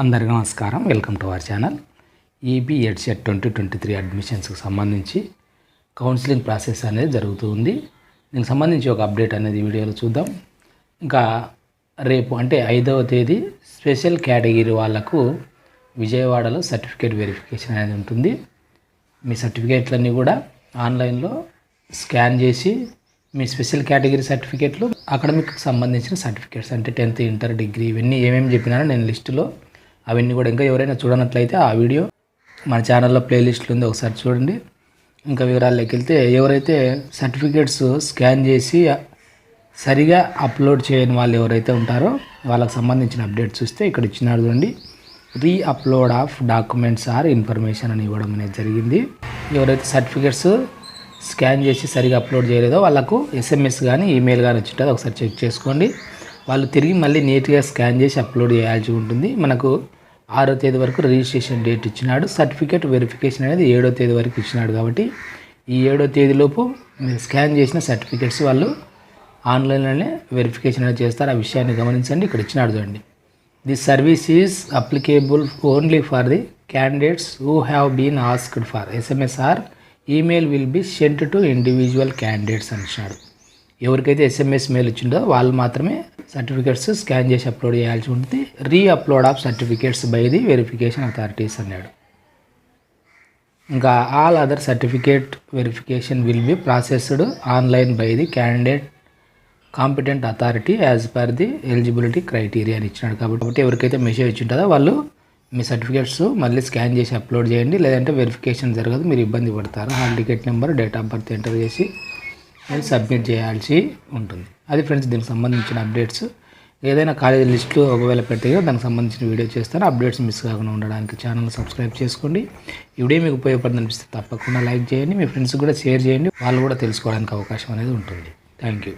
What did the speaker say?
అందరికీ నమస్కారం. Welcome to our channel. AP EdCET 2023 అడ్మిషన్స్కి సంబంధించి కౌన్సిలింగ్ ప్రాసెస్ అనేది జరుగుతుంది. దీనికి సంబంధించి ఒక అప్డేట్ అనేది వీడియోలో చూద్దాం. ఇంకా రేపు అంటే 5వ తేదీ స్పెషల్ కేటగిరీ వాళ్లకు విజయవాడలో సర్టిఫికేట్ వెరిఫికేషన్ అనేది ఉంటుంది. మీ సర్టిఫికేట్లన్నీ కూడా ఆన్లైన్లో స్కాన్ చేసి మీ స్పెషల్ కేటగిరీ సర్టిఫికేట్లు, అకాడమిక్కి సంబంధించిన సర్టిఫికేట్స్ అంటే 10th, ఇంటర్, డిగ్రీ ఇవన్నీ ఏమేమి చెప్పినానో నేను లిస్టులో అవన్నీ కూడా, ఇంకా ఎవరైనా చూడనట్లయితే ఆ వీడియో మన ఛానల్లో ప్లేలిస్ట్లో ఉంది, ఒకసారి చూడండి. ఇంకా వివరాల్లోకి వెళ్తే, ఎవరైతే సర్టిఫికేట్స్ స్కాన్ చేసి సరిగా అప్లోడ్ చేయని వాళ్ళు ఎవరైతే ఉంటారో వాళ్ళకి సంబంధించిన అప్డేట్ చూస్తే ఇక్కడ ఇచ్చినారు చూడండి. రీ upload of documents or information అని ఇవ్వడం అనేది జరిగింది. ఎవరైతే సర్టిఫికేట్స్ స్కాన్ చేసి సరిగా అప్లోడ్ చేయలేదో వాళ్ళకు SMS కానీ ఈమెయిల్ కానీ వచ్చింటుంది, ఒకసారి చెక్ చేసుకోండి. వాళ్ళు తిరిగి మళ్ళీ నీట్గా స్కాన్ చేసి అప్లోడ్ చేయాల్సి ఉంటుంది. మనకు 6వ తేదీ వరకు రిజిస్ట్రేషన్ డేట్ ఇచ్చినాడు. సర్టిఫికేట్ వెరిఫికేషన్ అనేది 7వ తేదీ వరకు ఇచ్చినాడు. కాబట్టి ఈ 7వ తేదీలోపు మీరు స్కాన్ చేసిన సర్టిఫికేట్స్ వాళ్ళు ఆన్లైన్లోనే వెరిఫికేషన్ అనేది చేస్తారు. ఆ విషయాన్ని గమనించండి. ఇక్కడ ఇచ్చినాడు చూడండి. This service is applicable only for the candidates who have been asked for SMS or email will be sent to individual candidates అని ఇచ్చినాడు. ఎవరికైతే SMS మెయిల్ ఇచ్చిందో వాళ్ళు మాత్రమే సర్టిఫికేట్స్ స్కాన్ చేసి అప్లోడ్ చేయాల్సి ఉంటుంది. రీ upload of certificates by the verification authorities అన్నాడు. ఇంకా all other certificate verification will be processed online by the candidate competent authority as per the eligibility criteria అని ఇచ్చినాడు. కాబట్టి ఎవరికైతే మెసేజ్ ఇచ్చింటుందో వాళ్ళు మీ సర్టిఫికేట్స్ మళ్ళీ స్కాన్ చేసి అప్లోడ్ చేయండి, లేదంటే వెరిఫికేషన్ జరగదు, మీరు ఇబ్బంది పడతారు. Hall ticket number, date of birth enter చేసి మీరు సబ్మిట్ చేయాల్సి ఉంటుంది. అది ఫ్రెండ్స్ దీనికి సంబంధించిన అప్డేట్స్. ఏదైనా కాలేజీ లిస్టులు ఒకవేళ పెడితే దానికి సంబంధించిన వీడియో చేస్తాను. అప్డేట్స్ మిస్ కాకుండా ఉండడానికి ఛానల్ సబ్స్క్రైబ్ చేసుకోండి. ఈ వీడియో మీకు ఉపయోగపడుతుంది అనిపిస్తే తప్పకుండా లైక్ చేయండి, మీ ఫ్రెండ్స్కి కూడా షేర్ చేయండి, వాళ్ళు కూడా తెలుసుకోవడానికి అవకాశం అనేది ఉంటుంది. Thank you.